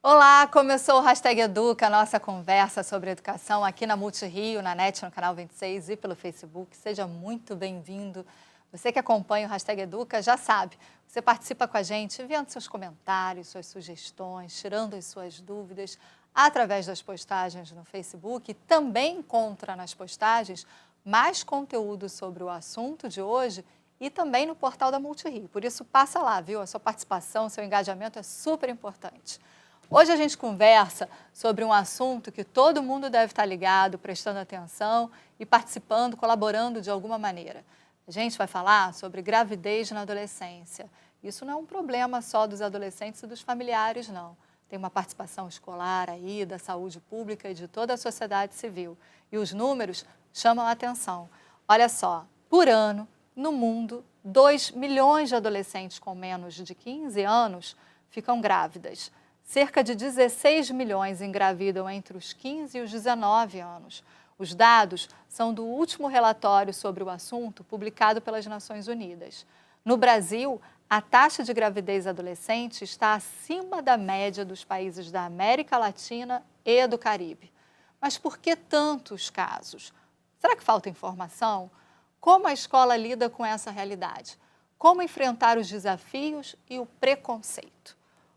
Olá, começou o Hashtag Educa, a nossa conversa sobre educação aqui na Multirio, na NET, no canal 26 e pelo Facebook. Seja muito bem-vindo. Você que acompanha o Hashtag Educa já sabe, você participa com a gente enviando seus comentários, suas sugestões, tirando as suas dúvidas através das postagens no Facebook. E também encontra nas postagens mais conteúdo sobre o assunto de hoje e também no portal da Multirio. Por isso, passa lá, viu? A sua participação, seu engajamento é super importante. Hoje a gente conversa sobre um assunto que todo mundo deve estar ligado, prestando atenção e participando, colaborando de alguma maneira. A gente vai falar sobre gravidez na adolescência. Isso não é um problema só dos adolescentes e dos familiares, não. Tem uma participação escolar aí, da saúde pública e de toda a sociedade civil. E os números chamam a atenção. Olha só, por ano, no mundo, 2 milhões de adolescentes com menos de 15 anos ficam grávidas. Cerca de 16 milhões engravidam entre os 15 e os 19 anos. Os dados são do último relatório sobre o assunto publicado pelas Nações Unidas. No Brasil, a taxa de gravidez adolescente está acima da média dos países da América Latina e do Caribe. Mas por que tantos casos? Será que falta informação? Como a escola lida com essa realidade? Como enfrentar os desafios e o preconceito?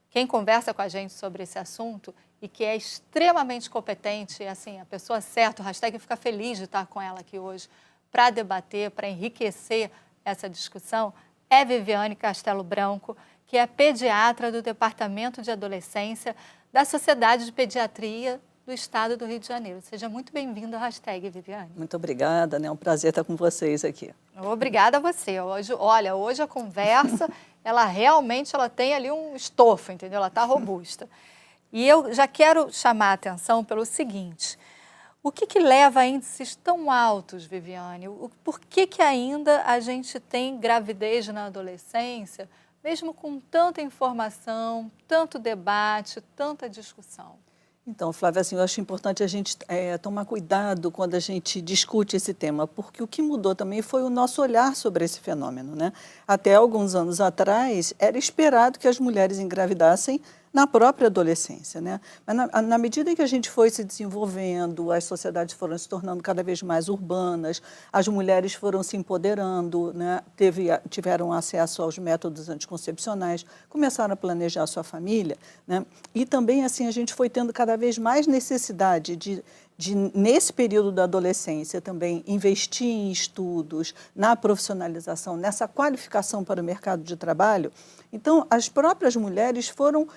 Quem conversa com a gente sobre esse assunto e que é extremamente competente, assim, a pessoa certa, o Hashtag fica feliz de estar com ela aqui hoje para debater, para enriquecer essa discussão, é Viviane Castelo Branco, que é pediatra do Departamento de Adolescência da Sociedade de Pediatria do Estado do Rio de Janeiro. Seja muito bem-vinda ao Hashtag, Viviane. Muito obrigada, né? É um prazer estar com vocês aqui. Obrigada a você. Hoje a conversa, ela tem ali um estofo, entendeu? Ela está robusta. E eu já quero chamar a atenção pelo seguinte: o que leva a índices tão altos, Viviane? Por que ainda a gente tem gravidez na adolescência, mesmo com tanta informação, tanto debate, tanta discussão? Então, Flávia, assim, eu acho importante a gente tomar cuidado quando a gente discute esse tema, porque o que mudou também foi o nosso olhar sobre esse fenômeno, né? Até alguns anos atrás, era esperado que as mulheres engravidassem na própria adolescência, né? Mas na medida em que a gente foi se desenvolvendo, as sociedades foram se tornando cada vez mais urbanas, as mulheres foram se empoderando, né? Tiveram acesso aos métodos anticoncepcionais, começaram a planejar a sua família, né? E também, assim, a gente foi tendo cada vez mais necessidade de nesse período da adolescência, também investir em estudos, na profissionalização, nessa qualificação para o mercado de trabalho. Então, as próprias mulheres foram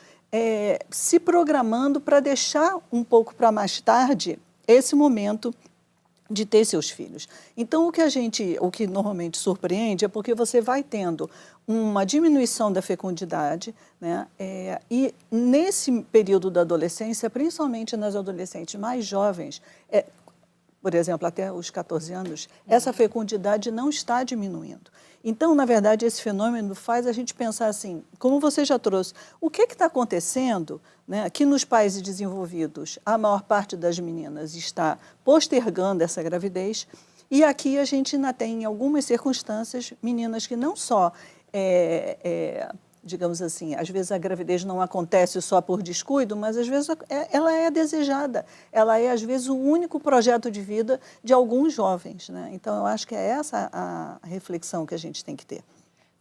se programando para deixar um pouco para mais tarde esse momento de ter seus filhos. Então, o que normalmente surpreende é porque você vai tendo uma diminuição da fecundidade, né? E nesse período da adolescência, principalmente nas adolescentes mais jovens, por exemplo, até os 14 anos, essa fecundidade não está diminuindo. Então, na verdade, esse fenômeno faz a gente pensar assim, como você já trouxe, o que está acontecendo, né, que nos países desenvolvidos a maior parte das meninas está postergando essa gravidez, e aqui a gente ainda tem, em algumas circunstâncias, meninas que não só digamos assim, às vezes a gravidez não acontece só por descuido, mas às vezes ela é desejada, ela é às vezes o único projeto de vida de alguns jovens, né? Então eu acho que é essa a reflexão que a gente tem que ter.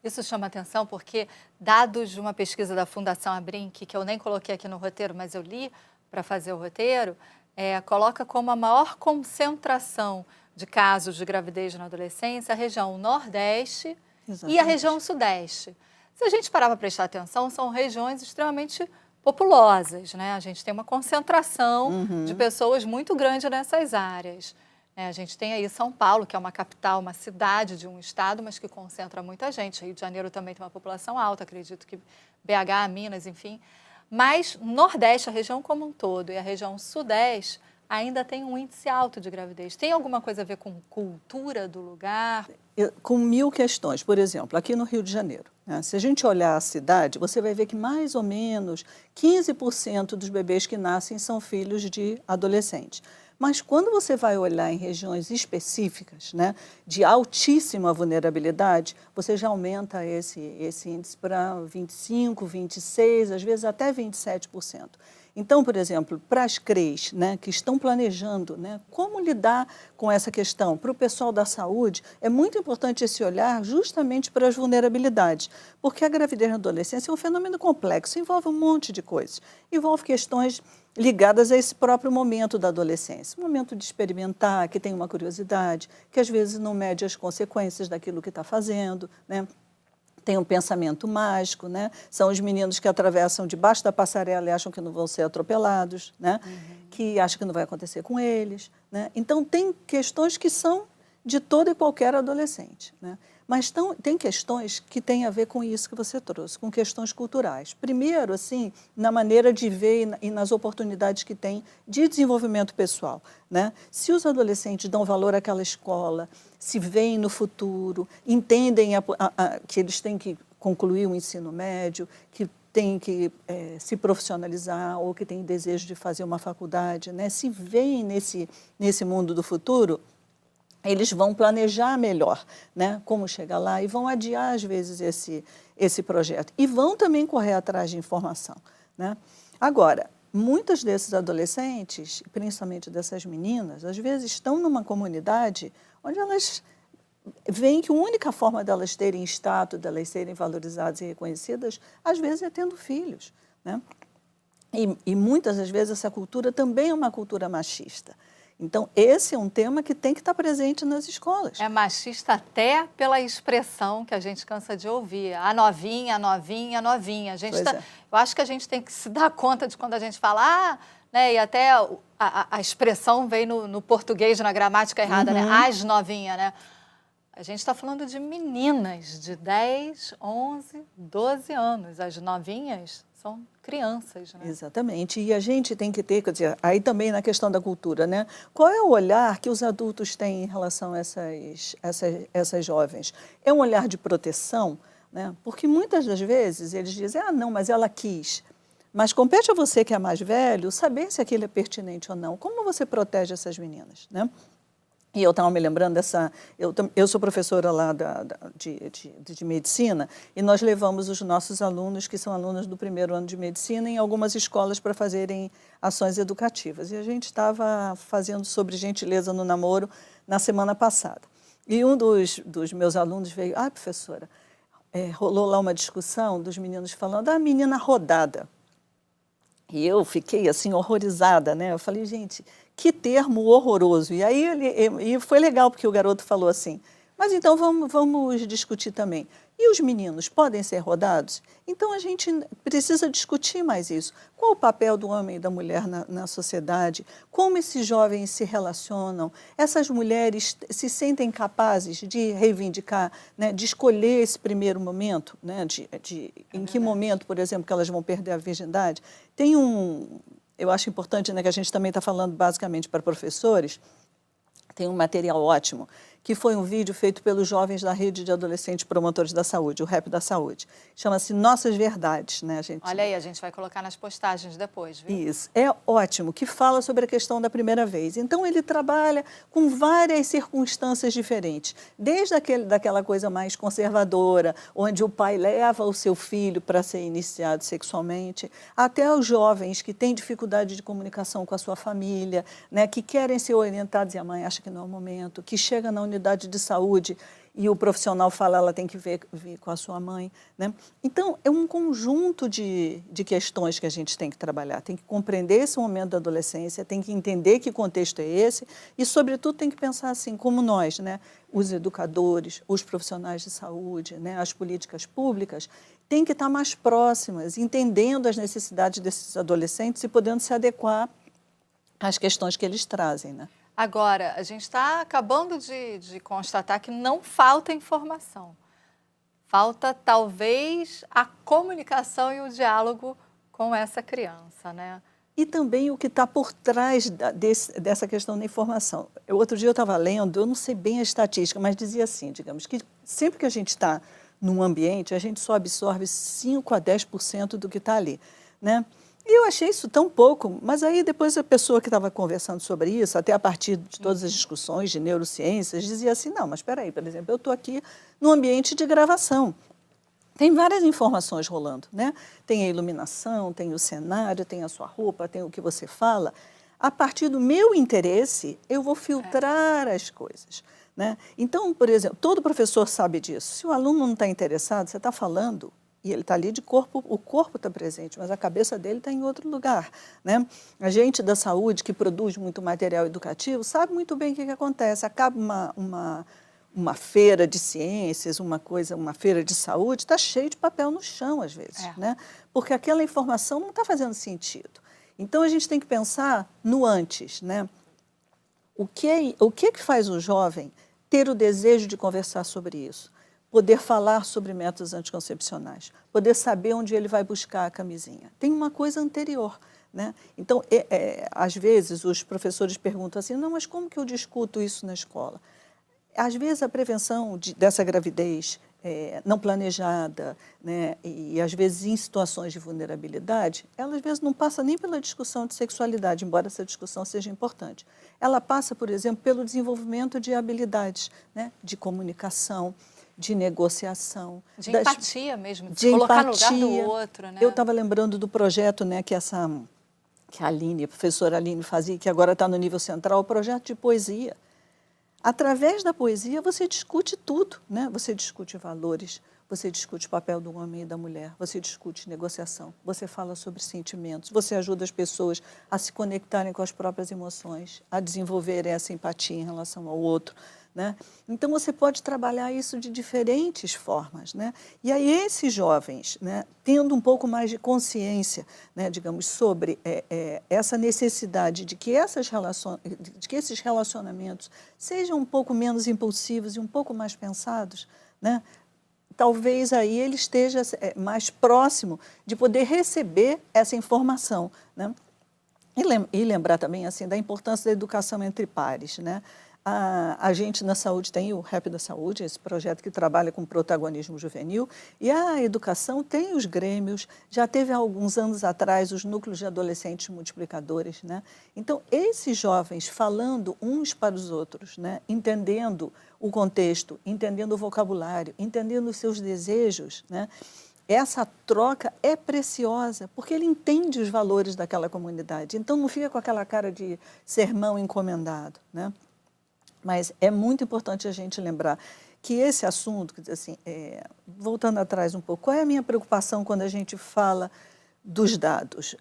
Isso chama atenção porque dados de uma pesquisa da Fundação Abrinq, que eu nem coloquei aqui no roteiro, mas eu li para fazer o roteiro, coloca como a maior concentração de casos de gravidez na adolescência a região Nordeste. Exatamente. E a região Sudeste. Se a gente parar para prestar atenção, são regiões extremamente populosas, né? A gente tem uma concentração de pessoas muito grande nessas áreas. A gente tem aí São Paulo, que é uma capital, uma cidade de um estado, mas que concentra muita gente. Rio de Janeiro também tem uma população alta, acredito que BH, Minas, enfim. Mas Nordeste, a região como um todo, e a região Sudeste ainda tem um índice alto de gravidez. Tem alguma coisa a ver com cultura do lugar? Com 1000 questões. Por exemplo, aqui no Rio de Janeiro, né, se a gente olhar a cidade, você vai ver que mais ou menos 15% dos bebês que nascem são filhos de adolescentes. Mas quando você vai olhar em regiões específicas, né, de altíssima vulnerabilidade, você já aumenta esse índice para 25%, 26%, às vezes até 27%. Então, por exemplo, para as CREs, né, que estão planejando, né, como lidar com essa questão, para o pessoal da saúde, é muito importante esse olhar justamente para as vulnerabilidades, porque a gravidez na adolescência é um fenômeno complexo, envolve um monte de coisas, envolve questões ligadas a esse próprio momento da adolescência, um momento de experimentar, que tem uma curiosidade, que às vezes não mede as consequências daquilo que está fazendo, né? Tem um pensamento mágico, né? São os meninos que atravessam debaixo da passarela e acham que não vão ser atropelados, né? Que acham que não vai acontecer com eles, né? Então, tem questões que são de todo e qualquer adolescente, né? Mas tem questões que têm a ver com isso que você trouxe, com questões culturais. Primeiro, assim, na maneira de ver e nas oportunidades que tem de desenvolvimento pessoal, né? Se os adolescentes dão valor àquela escola, se veem no futuro, entendem que eles têm que concluir o ensino médio, que têm que se profissionalizar ou que têm desejo de fazer uma faculdade, né? Se veem nesse mundo do futuro, eles vão planejar melhor, né, como chegar lá e vão adiar, às vezes, esse projeto. E vão também correr atrás de informação, né? Agora, muitos desses adolescentes, principalmente dessas meninas, às vezes estão numa comunidade onde elas veem que a única forma delas terem status, delas serem valorizadas e reconhecidas, às vezes é tendo filhos, né? E muitas das vezes essa cultura também é uma cultura machista. Então, esse é um tema que tem que estar presente nas escolas. É machista até pela expressão que a gente cansa de ouvir. A novinha, a novinha, a novinha. Eu acho que a gente tem que se dar conta de quando a gente fala, né, e até a expressão vem no português, na gramática errada, né? As novinha, né? A gente está falando de meninas de 10, 11, 12 anos. As novinhas são crianças, né? Exatamente. E a gente tem que ter, quer dizer, aí também na questão da cultura, né? Qual é o olhar que os adultos têm em relação a essas jovens? É um olhar de proteção, né? Porque muitas das vezes eles dizem, não, mas ela quis. Mas compete a você, que é mais velho, saber se aquilo é pertinente ou não. Como você protege essas meninas, né? E eu estava me lembrando dessa... Eu sou professora lá de medicina e nós levamos os nossos alunos, que são alunos do primeiro ano de medicina, em algumas escolas para fazerem ações educativas. E a gente estava fazendo sobre gentileza no namoro na semana passada. E um dos meus alunos veio, professora, rolou lá uma discussão dos meninos falando, menina rodada. E eu fiquei assim horrorizada, né? Eu falei, gente, que termo horroroso. E aí e foi legal, porque o garoto falou assim, mas então vamos discutir também. E os meninos podem ser rodados? Então a gente precisa discutir mais isso. Qual o papel do homem e da mulher na sociedade? Como esses jovens se relacionam? Essas mulheres se sentem capazes de reivindicar, né, de escolher esse primeiro momento, né, em que momento, por exemplo, que elas vão perder a virgindade? Eu acho importante, né, que a gente também está falando basicamente para professores, tem um material ótimo, que foi um vídeo feito pelos jovens da Rede de Adolescentes Promotores da Saúde, o RAP da Saúde. Chama-se Nossas Verdades, né, gente? Olha aí, a gente vai colocar nas postagens depois, viu? Isso, é ótimo, que fala sobre a questão da primeira vez. Então, ele trabalha com várias circunstâncias diferentes, desde daquela coisa mais conservadora, onde o pai leva o seu filho para ser iniciado sexualmente, até os jovens que têm dificuldade de comunicação com a sua família, né, que querem ser orientados e a mãe acha que não é o momento, que chega na unidade de saúde e o profissional fala, ela tem que vir com a sua mãe, né? Então, é um conjunto de questões que a gente tem que trabalhar. Tem que compreender esse momento da adolescência, tem que entender que contexto é esse e, sobretudo, tem que pensar assim, como nós, né? Os educadores, os profissionais de saúde, né? As políticas públicas, têm que estar mais próximas, entendendo as necessidades desses adolescentes e podendo se adequar às questões que eles trazem, né? Agora, a gente está acabando de constatar que não falta informação. Falta, talvez, a comunicação e o diálogo com essa criança, né? E também o que está por trás dessa questão da informação. Outro dia eu estava lendo, eu não sei bem a estatística, mas dizia assim, digamos, que sempre que a gente está num ambiente, a gente só absorve 5 a 10% do que está ali, né? E eu achei isso tão pouco, mas aí depois a pessoa que estava conversando sobre isso, até a partir de todas as discussões de neurociências, dizia assim, não, mas espera aí, por exemplo, eu estou aqui num ambiente de gravação. Tem várias informações rolando, né? Tem a iluminação, tem o cenário, tem a sua roupa, tem o que você fala. A partir do meu interesse, eu vou filtrar as coisas, né? Então, por exemplo, todo professor sabe disso. Se o aluno não está interessado, você está falando, e ele está ali de corpo, o corpo está presente, mas a cabeça dele está em outro lugar, né? A gente da saúde, que produz muito material educativo, sabe muito bem o que acontece. Acaba uma feira de ciências, uma feira de saúde, está cheio de papel no chão, às vezes, né? Porque aquela informação não está fazendo sentido. Então, a gente tem que pensar no antes, né? O que faz o jovem ter o desejo de conversar sobre isso? Poder falar sobre métodos anticoncepcionais, poder saber onde ele vai buscar a camisinha. Tem uma coisa anterior, né? Então, às vezes, os professores perguntam assim, não, mas como que eu discuto isso na escola? Às vezes, a prevenção dessa gravidez não planejada, né, e às vezes em situações de vulnerabilidade, ela às vezes não passa nem pela discussão de sexualidade, embora essa discussão seja importante. Ela passa, por exemplo, pelo desenvolvimento de habilidades, né, de comunicação, de negociação. De empatia mesmo, de se colocar no lugar do outro, né? Eu estava lembrando do projeto, né, que a Aline, a professora Aline fazia, que agora está no nível central, o projeto de poesia. Através da poesia, você discute tudo, né? Você discute valores, você discute o papel do homem e da mulher, você discute negociação, você fala sobre sentimentos, você ajuda as pessoas a se conectarem com as próprias emoções, a desenvolverem essa empatia em relação ao outro, né? Então, você pode trabalhar isso de diferentes formas, né? E aí, esses jovens, né, tendo um pouco mais de consciência, né, digamos, sobre essa necessidade de que esses relacionamentos sejam um pouco menos impulsivos e um pouco mais pensados, né? Talvez aí ele esteja mais próximo de poder receber essa informação, né? E lembrar também assim da importância da educação entre pares, né? A gente na saúde tem o RAP da Saúde, esse projeto que trabalha com protagonismo juvenil, e a educação tem os grêmios, já teve há alguns anos atrás os núcleos de adolescentes multiplicadores, né? Então, esses jovens falando uns para os outros, né? Entendendo o contexto, entendendo o vocabulário, entendendo os seus desejos, né? Essa troca é preciosa, porque ele entende os valores daquela comunidade, então não fica com aquela cara de sermão encomendado, né? Mas é muito importante a gente lembrar que esse assunto, assim, voltando atrás um pouco, qual é a minha preocupação quando a gente fala dos dados?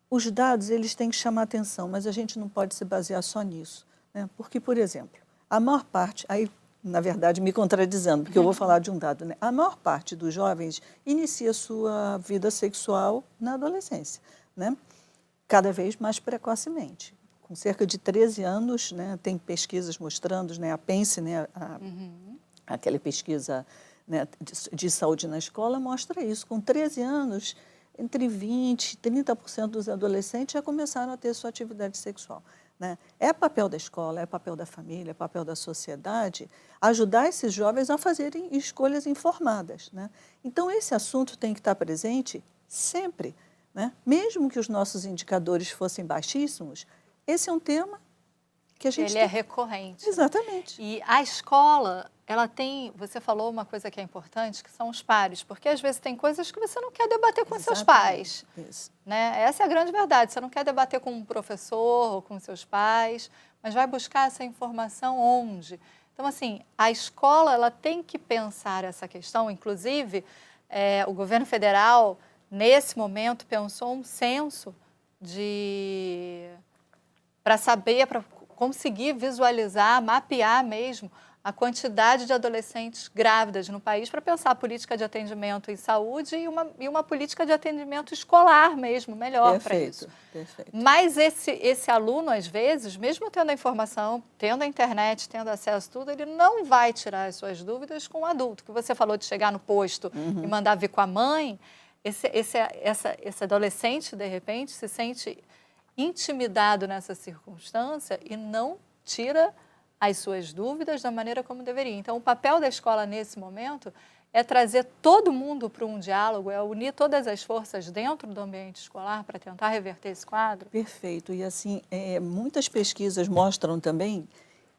Os dados, eles têm que chamar atenção, mas a gente não pode se basear só nisso, né? Porque, por exemplo, a maior parte, aí, na verdade, me contradizendo, porque eu vou falar de um dado, né? A maior parte dos jovens inicia sua vida sexual na adolescência, né? Cada vez mais precocemente. Com cerca de 13 anos, né, tem pesquisas mostrando, né, a PENSE, né, aquela pesquisa, né, de saúde na escola, mostra isso. Com 13 anos, entre 20% e 30% dos adolescentes já começaram a ter sua atividade sexual, né? É papel da escola, é papel da família, é papel da sociedade ajudar esses jovens a fazerem escolhas informadas, né? Então, esse assunto tem que estar presente sempre, né? Mesmo que os nossos indicadores fossem baixíssimos, esse é um tema que a gente é recorrente. Exatamente. E a escola, ela tem... Você falou uma coisa que é importante, que são os pares. Porque, às vezes, tem coisas que você não quer debater com seus pais. Isso. Né? Essa é a grande verdade. Você não quer debater com um professor ou com seus pais, mas vai buscar essa informação onde? Então, assim, a escola ela tem que pensar essa questão. Inclusive, o governo federal, nesse momento, pensou um censo para saber, para conseguir visualizar, mapear mesmo a quantidade de adolescentes grávidas no país para pensar a política de atendimento em saúde e uma política de atendimento escolar mesmo, melhor para isso. Perfeito. Mas esse aluno, às vezes, mesmo tendo a informação, tendo a internet, tendo acesso a tudo, ele não vai tirar as suas dúvidas com o adulto. Que você falou de chegar no posto e mandar vir com a mãe, esse adolescente, de repente, se sente intimidado nessa circunstância e não tira as suas dúvidas da maneira como deveria. Então, o papel da escola nesse momento é trazer todo mundo para um diálogo, é unir todas as forças dentro do ambiente escolar para tentar reverter esse quadro? Perfeito. E assim, muitas pesquisas mostram também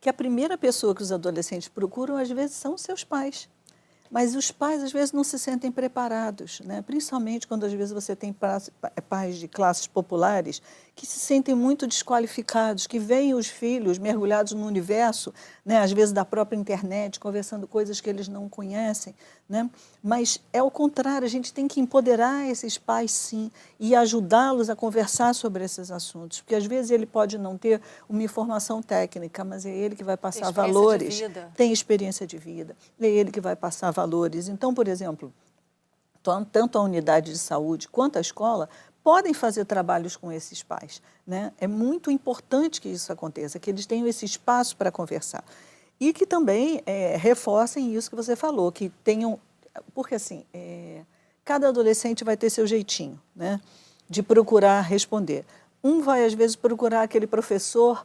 que a primeira pessoa que os adolescentes procuram, às vezes, são seus pais. Mas os pais, às vezes, não se sentem preparados, né? Principalmente quando, às vezes, você tem pais de classes populares que se sentem muito desqualificados, que veem os filhos mergulhados no universo, né? Às vezes, da própria internet, conversando coisas que eles não conhecem, né? Mas é o contrário, a gente tem que empoderar esses pais, sim, e ajudá-los a conversar sobre esses assuntos, porque, às vezes, ele pode não ter uma informação técnica, mas é ele que vai passar valores, tem experiência de vida, é ele que vai passar valores. Então, por exemplo, tanto a unidade de saúde quanto a escola podem fazer trabalhos com esses pais, né? É muito importante que isso aconteça, que eles tenham esse espaço para conversar. E que também reforcem isso que você falou, que tenham... Porque, assim, cada adolescente vai ter seu jeitinho, né, de procurar responder. Um vai, às vezes, procurar aquele professor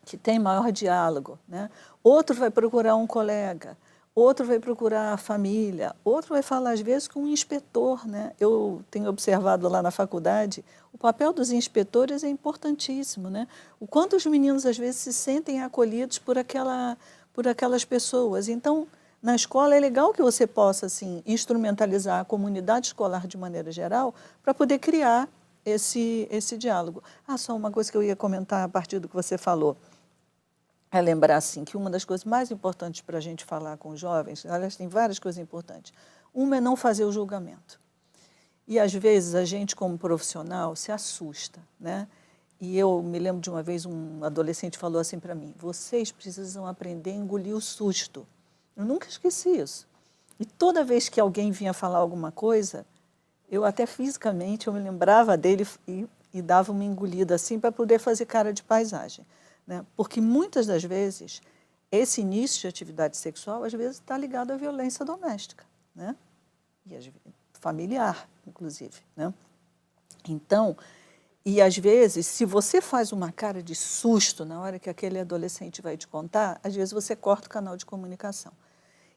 que tem maior diálogo, né? Outro vai procurar um colega, outro vai procurar a família, outro vai falar, às vezes, com um inspetor, né? Eu tenho observado lá na faculdade, o papel dos inspetores é importantíssimo, né? O quanto os meninos, às vezes, se sentem acolhidos por aquelas pessoas. Então, na escola é legal que você possa, assim, instrumentalizar a comunidade escolar de maneira geral para poder criar esse diálogo. Só uma coisa que eu ia comentar a partir do que você falou. É lembrar, assim, que uma das coisas mais importantes para a gente falar com os jovens, aliás, tem várias coisas importantes. Uma é não fazer o julgamento. E, às vezes, a gente, como profissional, se assusta, né? E eu me lembro de uma vez, um adolescente falou assim para mim, vocês precisam aprender a engolir o susto. Eu nunca esqueci isso. E toda vez que alguém vinha falar alguma coisa, eu até fisicamente, eu me lembrava dele e dava uma engolida assim para poder fazer cara de paisagem, né? Porque muitas das vezes, esse início de atividade sexual, às vezes, está ligado à violência doméstica, né? E familiar, inclusive, né? Então, e às vezes, se você faz uma cara de susto na hora que aquele adolescente vai te contar, às vezes você corta o canal de comunicação.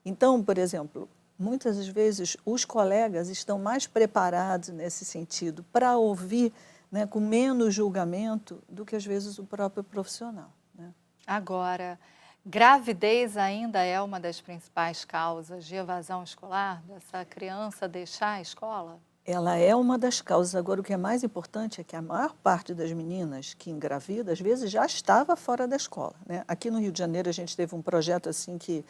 Então, por exemplo, muitas das vezes os colegas estão mais preparados nesse sentido para ouvir, né, com menos julgamento do que às vezes o próprio profissional, né? Agora, gravidez ainda é uma das principais causas de evasão escolar, dessa criança deixar a escola? Ela é uma das causas. Agora, o que é mais importante é que a maior parte das meninas que engravida, às vezes, já estava fora da escola, né? Aqui no Rio de Janeiro, a gente teve um projeto assim que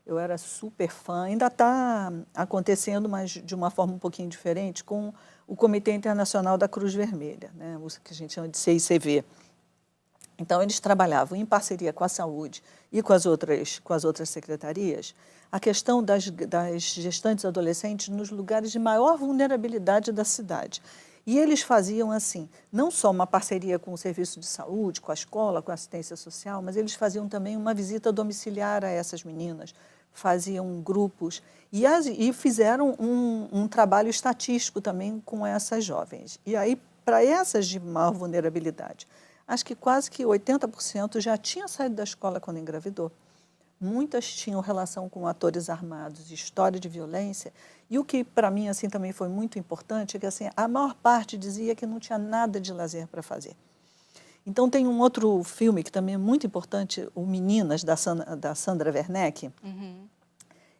eu era super fã, ainda está acontecendo, mas de uma forma um pouquinho diferente, com o Comitê Internacional da Cruz Vermelha, né? O que a gente chama de CICV. Então, eles trabalhavam em parceria com a saúde e com as outras secretarias a questão das gestantes adolescentes nos lugares de maior vulnerabilidade da cidade. E eles faziam, assim, não só uma parceria com o serviço de saúde, com a escola, com a assistência social, mas eles faziam também uma visita domiciliar a essas meninas, faziam grupos e fizeram um trabalho estatístico também com essas jovens. E aí, para essas de maior vulnerabilidade, acho que quase que 80% já tinha saído da escola quando engravidou. Muitas tinham relação com atores armados, história de violência. E o que, para mim, assim, também foi muito importante é que assim, a maior parte dizia que não tinha nada de lazer para fazer. Então, tem um outro filme que também é muito importante, o Meninas, da Sandra Werneck. Uhum.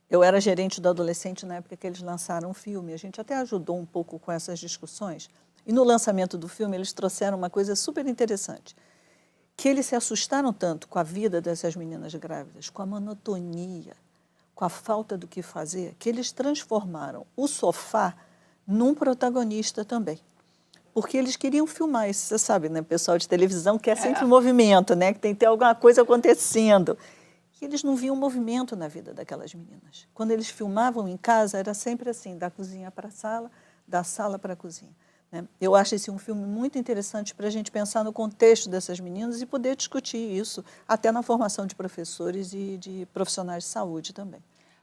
Eu era gerente do adolescente na época que eles lançaram o filme. A gente até ajudou um pouco com essas discussões. E no lançamento do filme, eles trouxeram uma coisa super interessante, que eles se assustaram tanto com a vida dessas meninas grávidas, com a monotonia, com a falta do que fazer, que eles transformaram o sofá num protagonista também. Porque eles queriam filmar isso, você sabe, né? O pessoal de televisão quer sempre movimento, né? Que tem que ter alguma coisa acontecendo. E eles não viam movimento na vida daquelas meninas. Quando eles filmavam em casa, era sempre assim, da cozinha para a sala, da sala para a cozinha. Eu acho esse um filme muito interessante para a gente pensar no contexto dessas meninas e poder discutir isso até na formação de professores e de profissionais de saúde também.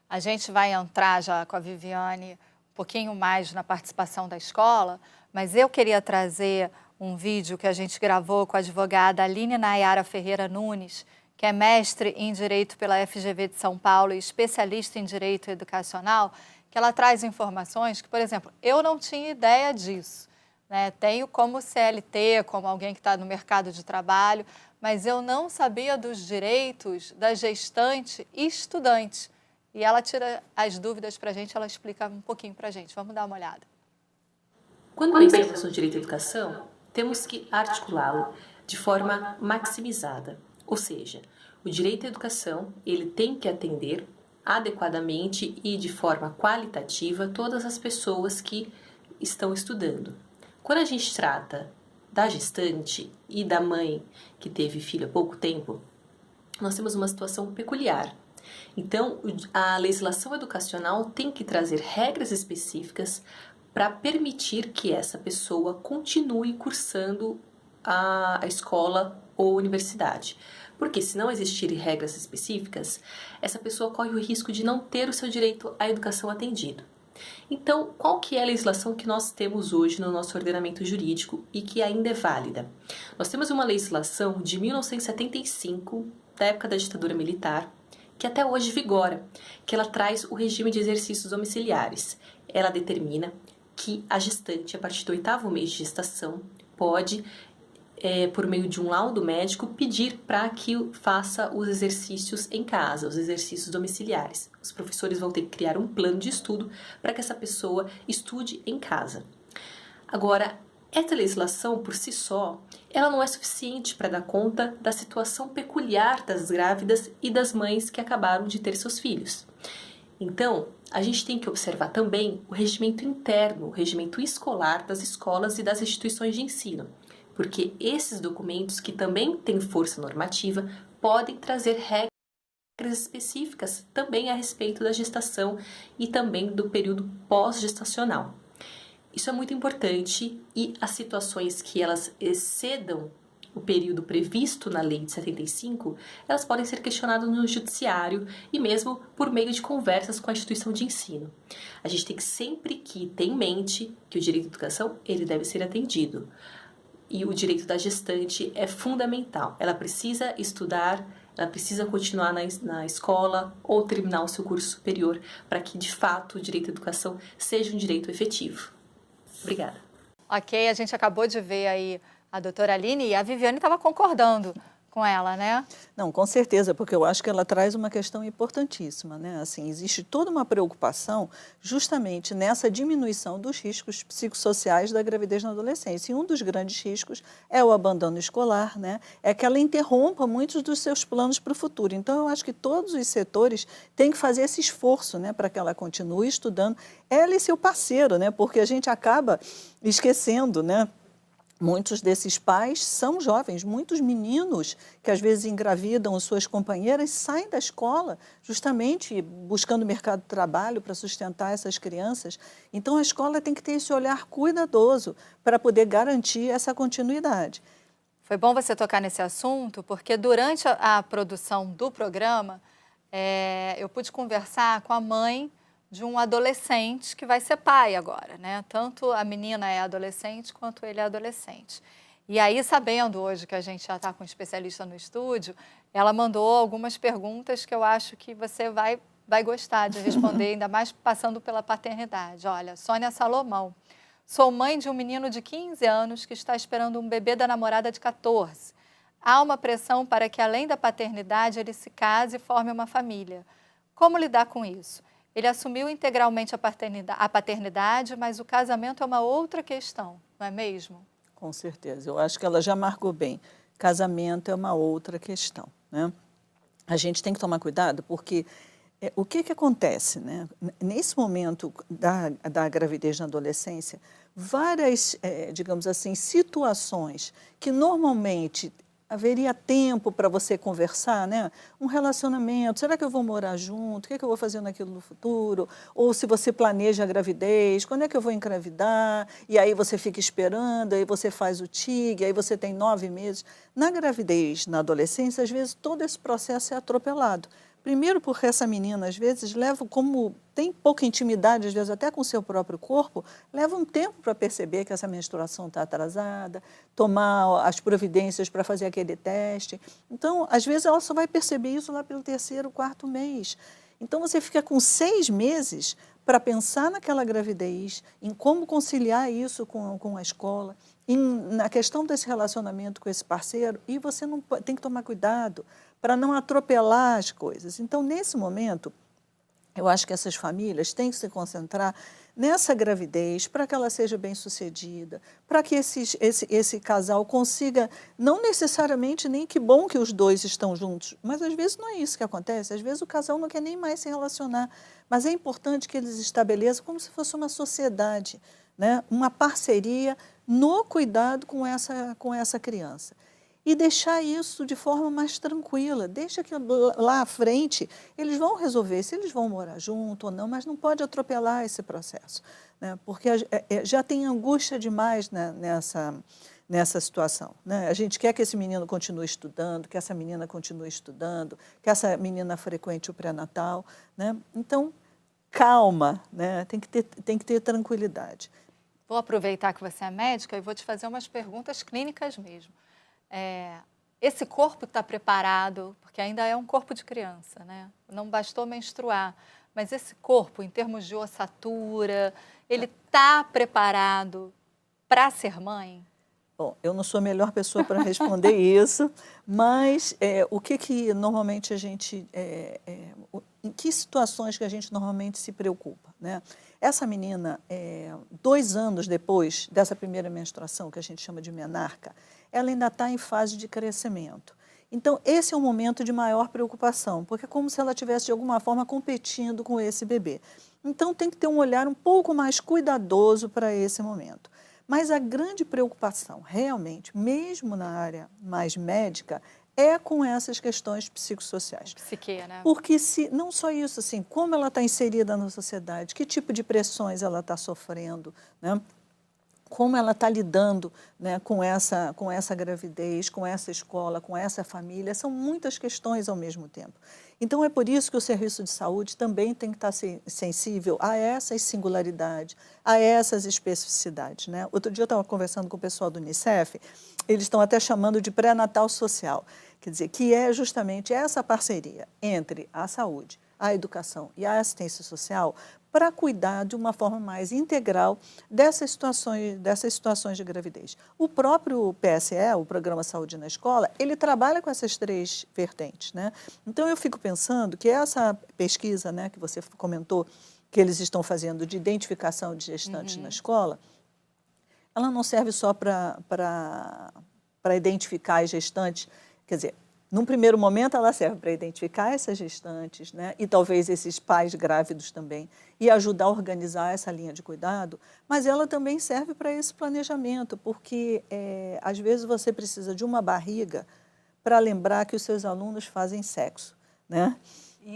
A gente vai entrar já com a Viviane um pouquinho mais na participação da escola, mas eu queria trazer um vídeo que a gente gravou com a advogada Aline Nayara Ferreira Nunes, que é mestre em Direito pela FGV de São Paulo e especialista em Direito Educacional, que ela traz informações que, por exemplo, eu não tinha ideia disso, né? Tenho como CLT, como alguém que está no mercado de trabalho, mas eu não sabia dos direitos da gestante e estudante. E ela tira as dúvidas para a gente, ela explica um pouquinho para a gente. Vamos dar uma olhada. Quando pensamos no direito à educação, temos que articulá-lo de forma maximizada. Ou seja, o direito à educação, ele tem que atender adequadamente e de forma qualitativa todas as pessoas que estão estudando. Quando a gente trata da gestante e da mãe que teve filho há pouco tempo, nós temos uma situação peculiar. Então, a legislação educacional tem que trazer regras específicas para permitir que essa pessoa continue cursando a escola ou universidade. Porque se não existirem regras específicas, essa pessoa corre o risco de não ter o seu direito à educação atendido. Então, qual que é a legislação que nós temos hoje no nosso ordenamento jurídico e que ainda é válida? Nós temos uma legislação de 1975, da época da ditadura militar, que até hoje vigora, que ela traz o regime de exercícios domiciliares. Ela determina que a gestante, a partir do 8º mês de gestação, pode, por meio de um laudo médico, pedir para que faça os exercícios em casa, os exercícios domiciliares. Os professores vão ter que criar um plano de estudo para que essa pessoa estude em casa. Agora, essa legislação, por si só, ela não é suficiente para dar conta da situação peculiar das grávidas e das mães que acabaram de ter seus filhos. Então, a gente tem que observar também o regimento interno, o regimento escolar das escolas e das instituições de ensino, porque esses documentos, que também têm força normativa, podem trazer regras específicas também a respeito da gestação e também do período pós-gestacional. Isso é muito importante e as situações que elas excedam o período previsto na lei de 75, elas podem ser questionadas no judiciário e mesmo por meio de conversas com a instituição de ensino. A gente tem que sempre ter em mente que o direito à educação, ele deve ser atendido. E o direito da gestante é fundamental. Ela precisa estudar, ela precisa continuar na escola ou terminar o seu curso superior para que, de fato, o direito à educação seja um direito efetivo. Obrigada. Ok, a gente acabou de ver aí a doutora Aline e a Viviane estava concordando com ela, né? Não, com certeza, porque eu acho que ela traz uma questão importantíssima, né? Assim, existe toda uma preocupação justamente nessa diminuição dos riscos psicossociais da gravidez na adolescência. E um dos grandes riscos é o abandono escolar, né? É que ela interrompa muitos dos seus planos para o futuro. Então, eu acho que todos os setores têm que fazer esse esforço, né, para que ela continue estudando. Ela e seu parceiro, né? Porque a gente acaba esquecendo, né? Muitos desses pais são jovens, muitos meninos que às vezes engravidam suas companheiras saem da escola justamente buscando mercado de trabalho para sustentar essas crianças. Então, a escola tem que ter esse olhar cuidadoso para poder garantir essa continuidade. Foi bom você tocar nesse assunto, porque durante a produção do programa, eu pude conversar com a mãe de um adolescente que vai ser pai agora, né? Tanto a menina é adolescente quanto ele é adolescente. E aí, sabendo hoje que a gente já está com um especialista no estúdio, ela mandou algumas perguntas que eu acho que você vai gostar de responder, ainda mais passando pela paternidade. Olha, Sônia Salomão. Sou mãe de um menino de 15 anos que está esperando um bebê da namorada de 14. Há uma pressão para que, além da paternidade, ele se case e forme uma família. Como lidar com isso? Ele assumiu integralmente a paternidade, mas o casamento é uma outra questão, não é mesmo? Com certeza. Eu acho que ela já marcou bem. Casamento é uma outra questão, né? A gente tem que tomar cuidado porque o que acontece, né? Nesse momento da gravidez na adolescência, várias, digamos assim, situações que normalmente haveria tempo para você conversar, né? Um relacionamento, será que eu vou morar junto? O que eu vou fazer naquilo no futuro? Ou se você planeja a gravidez, quando é que eu vou engravidar? E aí você fica esperando, aí você faz o TIG, aí você tem 9 meses. Na gravidez, na adolescência, às vezes todo esse processo é atropelado. Primeiro porque essa menina, às vezes, leva, como tem pouca intimidade, às vezes até com o seu próprio corpo, leva um tempo para perceber que essa menstruação está atrasada, tomar as providências para fazer aquele teste. Então, às vezes, ela só vai perceber isso lá pelo 3º, 4º mês. Então, você fica com 6 meses para pensar naquela gravidez, em como conciliar isso com a escola, na questão desse relacionamento com esse parceiro, e você não tem que tomar cuidado para não atropelar as coisas. Então, nesse momento, eu acho que essas famílias têm que se concentrar nessa gravidez para que ela seja bem-sucedida, para que esse casal consiga, não necessariamente nem que bom que os dois estão juntos, mas às vezes não é isso que acontece, às vezes o casal não quer nem mais se relacionar, mas é importante que eles estabeleçam como se fosse uma sociedade, né? Uma parceria no cuidado com essa criança. E deixar isso de forma mais tranquila. Deixa que lá à frente eles vão resolver se eles vão morar junto ou não, mas não pode atropelar esse processo, né? Porque já tem angústia demais, né, nessa situação, né? A gente quer que esse menino continue estudando, que essa menina continue estudando, que essa menina frequente o pré-natal, né? Então, calma, né? Tem que ter tranquilidade. Vou aproveitar que você é médica e vou te fazer umas perguntas clínicas mesmo. Esse corpo está preparado, porque ainda é um corpo de criança, né? Não bastou menstruar, mas esse corpo, em termos de ossatura, ele está preparado para ser mãe? Bom, eu não sou a melhor pessoa para responder isso, mas o que normalmente a gente... em que situações que a gente normalmente se preocupa, né? Essa menina, 2 anos depois dessa primeira menstruação, que a gente chama de menarca, ela ainda está em fase de crescimento. Então, esse é um momento de maior preocupação, porque é como se ela estivesse, de alguma forma, competindo com esse bebê. Então, tem que ter um olhar um pouco mais cuidadoso para esse momento. Mas a grande preocupação, realmente, mesmo na área mais médica, é com essas questões psicossociais. Psique, né? Porque não só isso, assim, como ela está inserida na sociedade, que tipo de pressões ela está sofrendo, né? Como ela está lidando, né, com essa gravidez, com essa escola, com essa família, são muitas questões ao mesmo tempo. Então, é por isso que o serviço de saúde também tem que estar sensível a essas singularidades, a essas especificidades, né? Outro dia eu estava conversando com o pessoal do Unicef, eles estão até chamando de pré-natal social, quer dizer, que é justamente essa parceria entre a saúde, a educação e a assistência social para cuidar de uma forma mais integral dessas situações de gravidez. O próprio PSE, o Programa Saúde na Escola, ele trabalha com essas 3 vertentes, né? Então, eu fico pensando que essa pesquisa, né, que você comentou, que eles estão fazendo de identificação de gestantes na escola, ela não serve só para identificar as gestantes, quer dizer, num primeiro momento, ela serve para identificar essas gestantes, né? E talvez esses pais grávidos também, e ajudar a organizar essa linha de cuidado, mas ela também serve para esse planejamento, porque às vezes você precisa de uma barriga para lembrar que os seus alunos fazem sexo, né?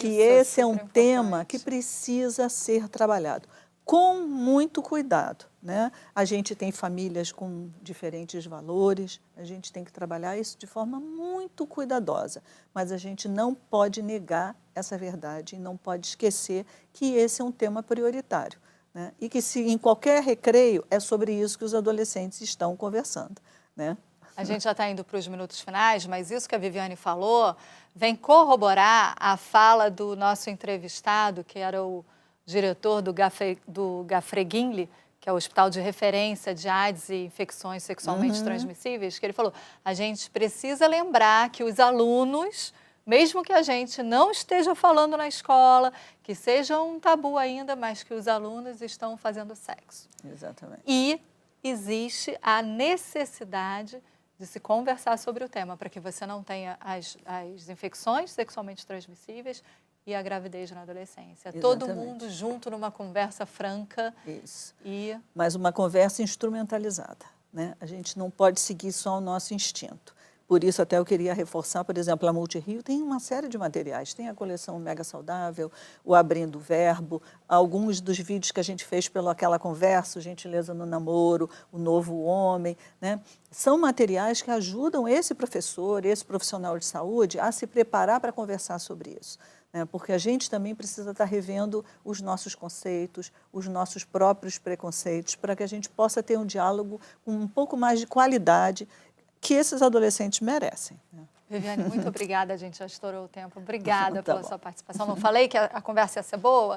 Que esse é um tema que precisa ser trabalhado com muito cuidado, né? A gente tem famílias com diferentes valores, a gente tem que trabalhar isso de forma muito cuidadosa, mas a gente não pode negar essa verdade e não pode esquecer que esse é um tema prioritário, né? E que se em qualquer recreio é sobre isso que os adolescentes estão conversando, né? A gente já está indo para os minutos finais, mas isso que a Viviane falou vem corroborar a fala do nosso entrevistado, que era o diretor do Gafreguinle, que é o hospital de referência de AIDS e infecções sexualmente transmissíveis, que ele falou, a gente precisa lembrar que os alunos, mesmo que a gente não esteja falando na escola, que seja um tabu ainda, mas que os alunos estão fazendo sexo. Exatamente. E existe a necessidade de se conversar sobre o tema, para que você não tenha as infecções sexualmente transmissíveis e a gravidez na adolescência. Exatamente. Todo mundo junto numa conversa franca. Isso. E... Mas uma conversa instrumentalizada, né? A gente não pode seguir só o nosso instinto. Por isso até eu queria reforçar, por exemplo, a Multirio tem uma série de materiais, tem a coleção Mega Saudável, o Abrindo o Verbo, alguns dos vídeos que a gente fez pela Aquela Conversa, o Gentileza no Namoro, o Novo Homem, né? São materiais que ajudam esse professor, esse profissional de saúde a se preparar para conversar sobre isso. Porque a gente também precisa estar revendo os nossos conceitos, os nossos próprios preconceitos, para que a gente possa ter um diálogo com um pouco mais de qualidade que esses adolescentes merecem. Viviane, muito obrigada, a gente já estourou o tempo. Obrigada Tá pela bom. sua participação. Não falei que a conversa ia ser boa?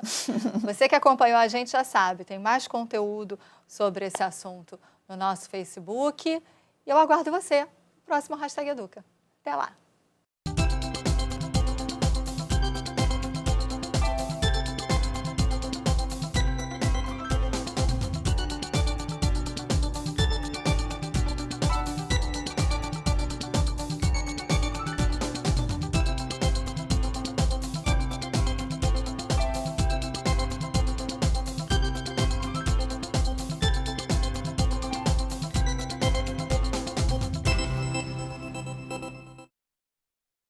Você que acompanhou a gente já sabe, tem mais conteúdo sobre esse assunto no nosso Facebook. E eu aguardo você no próximo Hashtag Educa. Até lá!